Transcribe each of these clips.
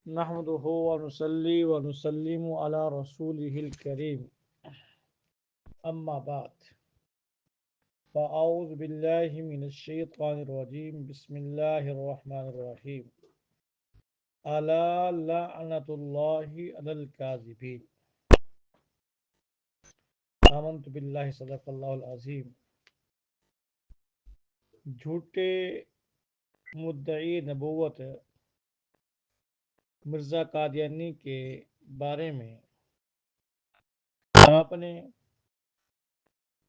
نحمده ونصلي ونسلم على رسوله الكريم أما بعد فأعوذ بالله من الشيطان الرجيم بسم الله الرحمن الرحيم ألا لعنة الله على الكاذبين آمنت بالله صدق الله العظيم جھوٹے مدعی نبوت مرزا قادیانی کے بارے میں آپ نے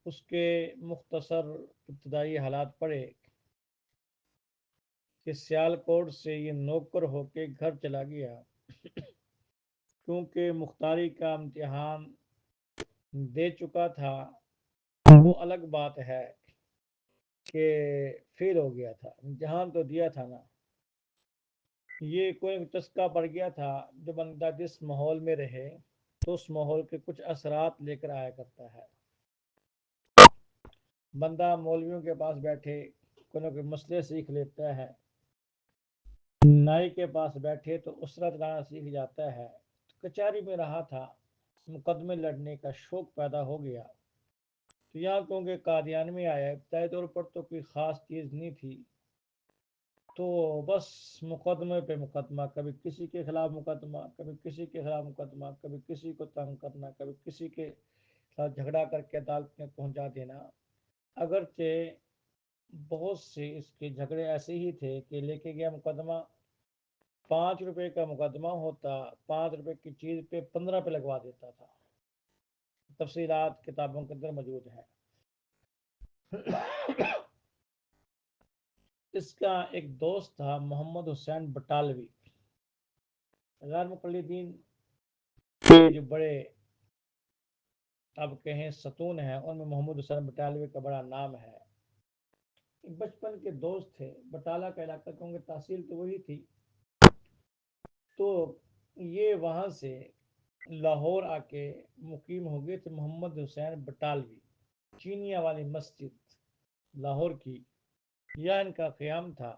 اس کے مختصر ابتدائی حالات پڑھے کہ سیالکوٹ سے یہ نوکر ہو کے گھر چلا گیا کیونکہ مختاری کا امتحان دے چکا تھا وہ الگ بات ہے کہ فیل ہو گیا تھا امتحان تو دیا تھا نا یہ کوئی چسکا پڑ گیا تھا جو بندہ جس ماحول میں رہے تو اس ماحول کے کچھ اثرات لے کر آیا کرتا ہے بندہ مولویوں کے پاس بیٹھے کوئی نہ کوئی مسئلے سیکھ لیتا ہے نائی کے پاس بیٹھے تو اسرت لانا سیکھ جاتا ہے کچہری میں رہا تھا مقدمے لڑنے کا شوق پیدا ہو گیا تو یہاں کیونکہ قادیان میں آیا ابتدائی طور پر تو کوئی خاص چیز نہیں تھی تو بس مقدمے پہ مقدمہ کبھی کسی کے خلاف مقدمہ کبھی کسی کے خلاف مقدمہ کبھی کسی کو تنگ کرنا کبھی کسی کے ساتھ جھگڑا کر کے عدالت میں پہنچا دینا اگرچہ بہت سے اس کے جھگڑے ایسے ہی تھے کہ لے کے گیا مقدمہ 5 روپے کا مقدمہ ہوتا 5 روپے کی چیز پہ 15 پہ لگوا دیتا تھا تفصیلات کتابوں کے اندر موجود ہیں اس کا ایک دوست تھا محمد حسین بٹالوی غیر مقلدین کے جو بڑے اب کہیں ستون ہیں ان میں محمد حسین بٹالوی کا بڑا نام ہے بچپن کے دوست تھے بٹالہ کا علاقہ کیونکہ تحصیل تو وہی تھی تو یہ وہاں سے لاہور آ کے مقیم ہو گئے تھے محمد حسین بٹالوی چینیا والی مسجد لاہور کی یہ ان کا قیام تھا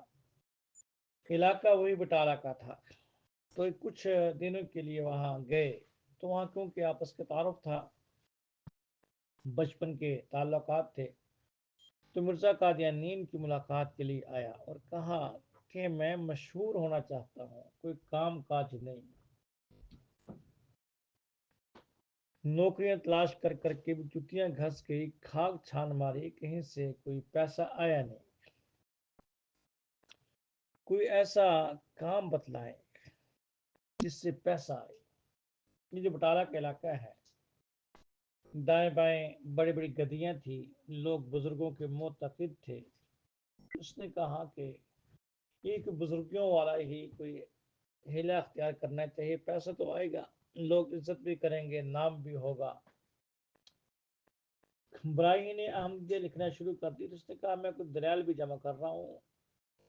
علاقہ وہی بٹالہ کا تھا تو کچھ دنوں کے لیے وہاں گئے تو وہاں کیونکہ آپس کا تعارف تھا بچپن کے تعلقات تھے تو مرزا قادیانین کی ملاقات کے لیے آیا اور کہا کہ میں مشہور ہونا چاہتا ہوں کوئی کام کاج نہیں نوکریاں تلاش کر کر کے جتیاں گھس گئی کھاک چھان ماری کہیں سے کوئی پیسہ آیا نہیں کوئی ایسا کام بتلائے جس سے پیسہ آئے یہ جو بٹالہ کا علاقہ ہے دائیں بائیں بڑی بڑی گدیاں تھیں لوگ بزرگوں کے معتقد تھے اس نے کہا کہ ایک بزرگوں والا ہی کوئی ہیلا اختیار کرنا چاہیے پیسہ تو آئے گا لوگ عزت بھی کریں گے نام بھی ہوگا برائی نے احمدیہ لکھنا شروع کر دی تو اس نے کہا میں کچھ دلائل بھی جمع کر رہا ہوں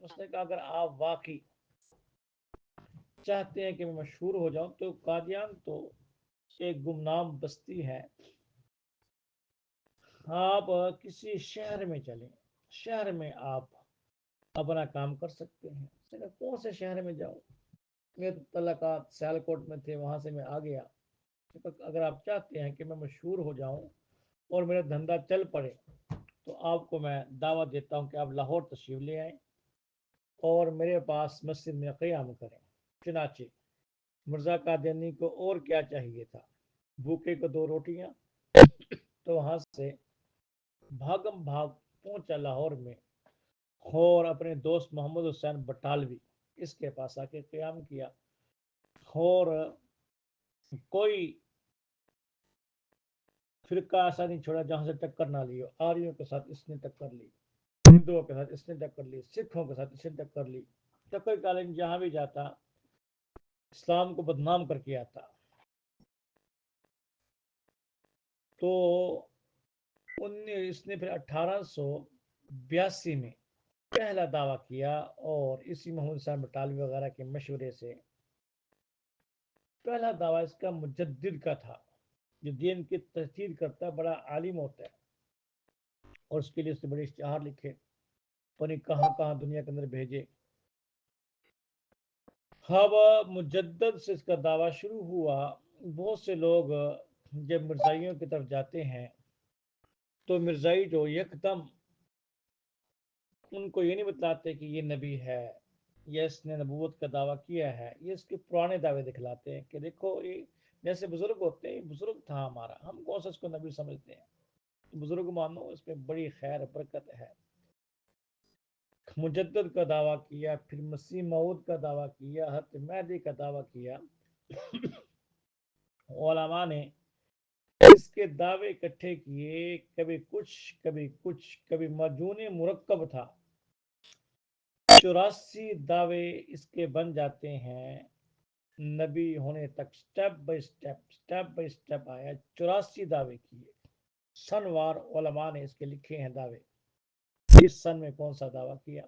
اس نے کہا اگر آپ واقعی چاہتے ہیں کہ میں مشہور ہو جاؤں تو قادیان تو ایک گمنام بستی ہے آپ کسی شہر میں چلیں شہر میں آپ اپنا کام کر سکتے ہیں اس نے کہا کون سے شہر میں جاؤں میرے تعلقات سیالکوٹ میں تھے وہاں سے میں آ گیا اگر آپ چاہتے ہیں کہ میں مشہور ہو جاؤں اور میرا دھندا چل پڑے تو آپ کو میں دعوت دیتا ہوں کہ آپ لاہور تشریف لے آئیں اور میرے پاس مسجد میں قیام کریں چنانچہ مرزا قادیانی کو اور کیا چاہیے تھا بھوکے کو 2 روٹیاں تو وہاں سے بھاگم بھاگ پہنچا لاہور میں اور اپنے دوست محمد حسین بٹالوی اس کے پاس آ کے قیام کیا اور کوئی فرقہ ایسا نہیں چھوڑا جہاں سے ٹکر نہ لی آریوں کے ساتھ اس نے ٹکر لی ہندوؤں کے ساتھ اس نے ٹکر لی سکھوں کے ساتھ اس نے ٹکر لی ٹکر کالن جہاں بھی جاتا اسلام کو بدنام کر کے آتا تو اس نے پھر 1882 میں پہلا دعویٰ کیا اور اسی محمد حسین بٹالوی وغیرہ کے مشورے سے پہلا دعویٰ اس کا مجدد کا تھا جو دین کی تجدید کرتا ہے بڑا عالم ہوتا ہے اور اس کے لیے اس نے بڑے اشتہار لکھے پتہ کہاں کہاں دنیا کے اندر بھیجے اب مجدد سے اس کا دعویٰ شروع ہوا. بہت سے لوگ جب مرزائیوں کی طرف جاتے ہیں تو مرزائی جو یکدم ان کو یہ نہیں بتلاتے کہ یہ نبی ہے یا اس نے نبوت کا دعویٰ کیا ہے. یہ اس کے پرانے دعوے دکھلاتے ہیں کہ دیکھو یہ جیسے بزرگ ہوتے ہیں، یہ بزرگ تھا ہمارا، ہم کون سا اس کو نبی سمجھتے ہیں، بزرگ مانو، اس میں بڑی خیر برکت ہے. مجدد کا دعویٰ کیا، پھر مسیح موعود کا دعویٰ کیا، حضرت مہدی کا دعویٰ کیا. علماء نے اس کے دعوے اکٹھے کیے، کبھی کچھ کبھی کچھ، کبھی مجون مرکب تھا. 84 دعوے اس کے بن جاتے ہیں نبی ہونے تک. سٹیپ بائی سٹیپ آیا، 84 دعوے کیے. سن وار علماء نے اس کے لکھے ہیں دعوے، اس سن میں کون سا دعویٰ کیا،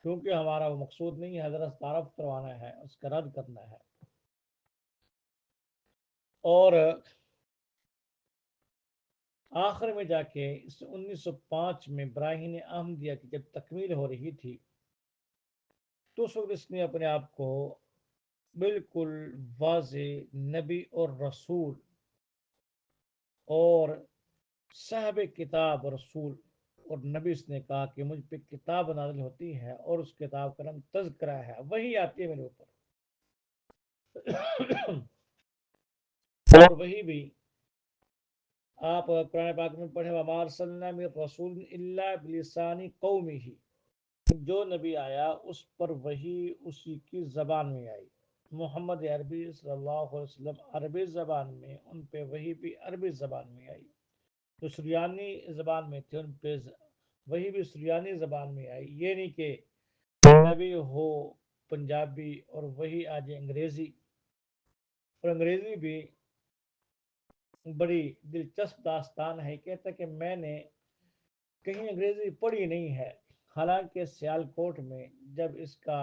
کیونکہ ہمارا وہ مقصود نہیں ہے حضرت تعارف کروانا ہے، اس کا رد کرنا ہے. اور آخر میں جا کے 1905 میں براہین احمدیہ کی جب تکمیل ہو رہی تھی تو اس وقت اس نے اپنے آپ کو بالکل واضح نبی اور رسول اور صاحب کتاب رسول اور نبی اس نے کہا کہ مجھ پہ کتاب نازل ہوتی ہے اور اس کتاب کا نام تذکرہ ہے، وہی آتی ہے میرے اوپر. اور وہی بھی آپ قرآن پاک میں پڑھیں، وَمَا أَرْسَلْنَا مِن رَّسُولٍ إِلَّا بِلِسَانِ قَوْمِهِ. جو نبی آیا اس پر وہی اسی کی زبان میں آئی. محمد عربی صلی اللہ علیہ وسلم عربی زبان میں، ان پہ وہی بھی عربی زبان میں آئی. جو سریانی زبان میں تھے ان پہ وہی بھی سریانی زبان میں آئی. یہ نہیں کہ نبی ہو پنجابی اور وہی آج انگریزی. اور انگریزی بھی بڑی دلچسپ داستان ہے. کہتا کہ میں نے کہیں انگریزی پڑھی نہیں ہے، حالانکہ سیالکوٹ میں جب اس کا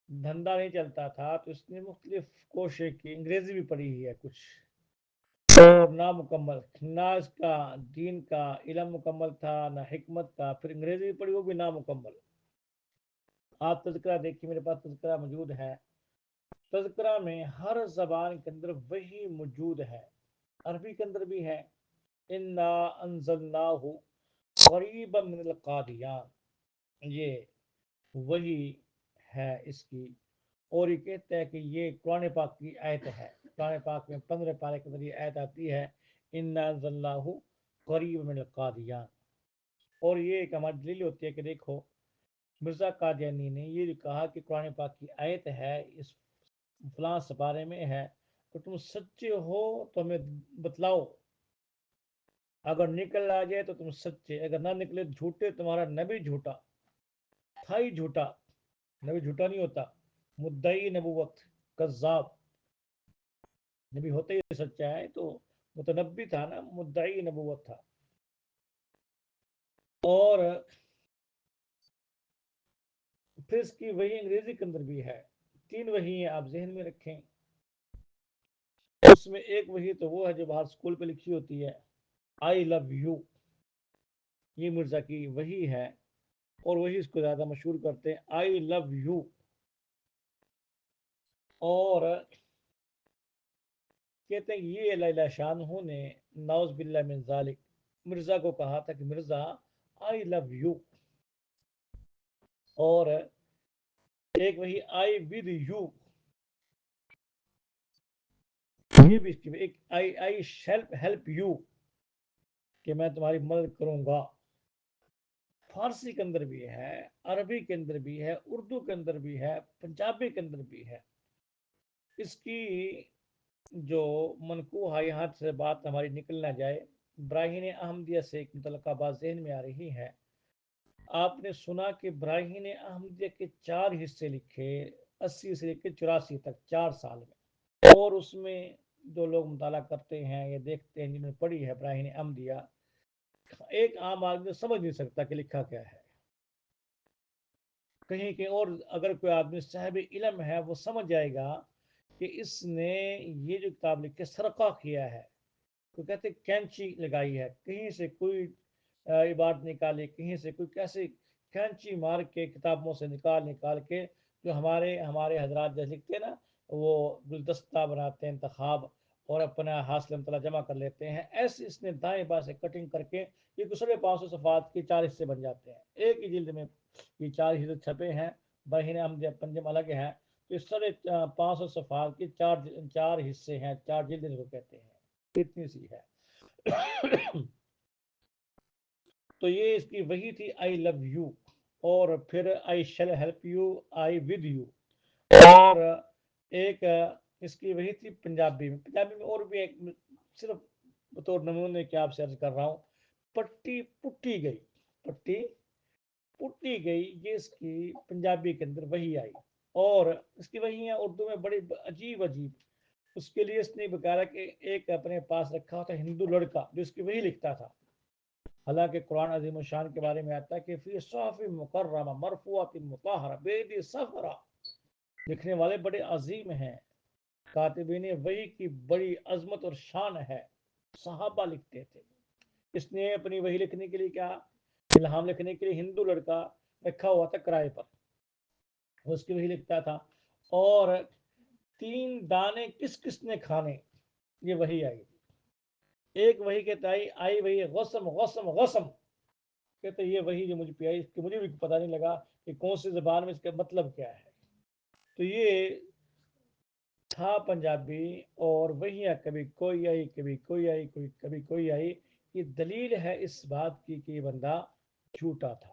دھندا نہیں چلتا تھا تو اس نے مختلف کوششیں کی، انگریزی بھی پڑھی ہی ہے کچھ، اور نامکمل، نہ اس کا دین کا علم مکمل تھا نہ حکمت کا. پھر انگریزی بھی پڑھی، وہ بھی نامکمل. آپ تذکرہ دیکھیے، میرے پاس تذکرہ موجود ہے. تذکرہ میں ہر زبان کے اندر وہی موجود ہے. عربی کے اندر بھی ہے، انا انزلناہ قریبا من القادیان، یہ وہی ہے اس کی. اور یہ کہتا ہے کہ یہ قرآن پاک کی آیت ہے. قرآن پاک میں 15 پارے کے اندر یہ آیت آتی ہے، انا انزلناہ قریبا من القادیان. اور یہ ایک ہماری دلیل ہوتی ہے کہ دیکھو مرزا قادیانی نے یہ کہا کہ قرآن پاک کی آیت ہے، اس فلاں سپارے میں ہے، تو تم سچے ہو تو ہمیں بتلاؤ. اگر نکل آ جائے تو تم سچے، اگر نہ نکلے جھوٹے، تمہارا نبی جھوٹا تھا ہی جھوٹا. نبی جھوٹا نہیں ہوتا، مدعی نبوت کذاب. نبی ہوتا ہی سچا ہے تو متنبی تھا نا، مدعی نبوت تھا. اور پھر اس کی وہی انگریزی کے اندر بھی ہے. 3 وہی ہیں، آپ ذہن میں رکھیں. اس میں ایک وہی تو وہ ہے جو باہر اسکول پہ لکھی ہوتی ہے، آئی لو یو. یہ مرزا کی وہی ہے اور وہی اس کو زیادہ مشہور کرتے ہیں، آئی لو یو. اور کہتے ہیں یہ لیلہ شان نے نعوذ باللہ من ذالک مرزا کو کہا تھا کہ مرزا آئی لو یو. اور ایک وہی آئی ود یو، یہ بھی ایک آئی ہیلپ یو، کہ میں تمہاری مدد کروں گا. فارسی کے اندر بھی ہے، عربی کے اندر بھی ہے، اردو کے اندر بھی ہے، پنجابی کے اندر بھی ہے. اس کی جو منقوہ یہاں سے بات ہماری نکل نہ جائے، براہین احمدیہ سے ایک متعلقہ بات ذہن میں آ رہی ہے. آپ نے سنا کہ براہین احمدیہ کے 4 حصے لکھے، 80 سے لے کے 84 تک، 4 سال میں. اور اس میں جو لوگ مطالعہ کرتے ہیں یا دیکھتے ہیں، جنہوں نے پڑھی ہے براہین احمدیہ، ایک عام آدمی سمجھ نہیں سکتا کہ لکھا کیا ہے. کہیں کہ اور اگر کوئی آدمی صاحب علم ہے وہ سمجھ جائے گا کہ اس نے یہ جو کتاب لکھی سرقہ کیا ہے. تو کہتے کینچی لگائی ہے، کہیں سے کوئی عبارت نکالی، کہیں سے کوئی کیسے کینچی مار کے کتابوں سے نکال کے جو ہمارے ہمارے حضرات جیسے لکھتے ہیں نا، وہ گلدستہ بناتے ہیں انتخاب اور اپنا حاصل مطلع جمع کر لیتے ہیں، ایسے اس نے دائیں بائیں سے کٹنگ کر کے یہ 550 صفحات کے 4 حصے بن جاتے ہیں ایک ہی جلد میں. یہ 4 حصے چھپے ہیں، بہن ہم جب پنجم الگ ہے. تو اس 550 صفحات کے چار حصے ہیں، 4 جلد ان کو کہتے ہیں، اتنی سی ہے. تو یہ اس کی وہی تھی آئی لو یو، اور پھر I shall help you, I with you. اور ایک اس کی وہی تھی پنجابی میں اور بھی ایک صرف بطور نمونے کے آپ سے عرض کر رہا ہوں. پٹی پٹی گئی، پٹی پٹی گئی، یہ اس کی پنجابی کے اندر وہی آئی. اور اس کی وہی ہے اردو میں بڑی عجیب عجیب. اس کے لیے اس نے بکایا کہ ایک اپنے پاس رکھا تھا ہندو لڑکا جو اس کی وہی لکھتا تھا. حالانکہ قرآن عظیم الشان کے بارے میں آتا ہے کہ فی صحف مکرمہ مرفوعۃ مطہرہ بیدی صفرا، لکھنے والے بڑے عظیم ہیں، کاتبین وحی کی بڑی عظمت اور شان ہے. صحابہ لکھتے تھے. اس نے اپنی وحی لکھنے کے لیے کیا، الہام لکھنے کے لیے ہندو لڑکا رکھا ہوا تھا کرائے پر، اس کی وحی لکھتا تھا. اور 3 دانے کس کس نے کھانے، یہ وحی آئی. ایک وحی کہتا آئی وحی غسم غسم غسم، کہتے یہ وحی جو مجھے پیائی اس کی مجھے بھی پتہ نہیں لگا کہ کون سی زبان میں اس کا مطلب کیا ہے. تو یہ تھا پنجابی. اور وہی کبھی کوئی آئی کبھی کوئی آئی کبھی کوئی آئی. یہ دلیل ہے اس بات کی کہ یہ بندہ جھوٹا تھا.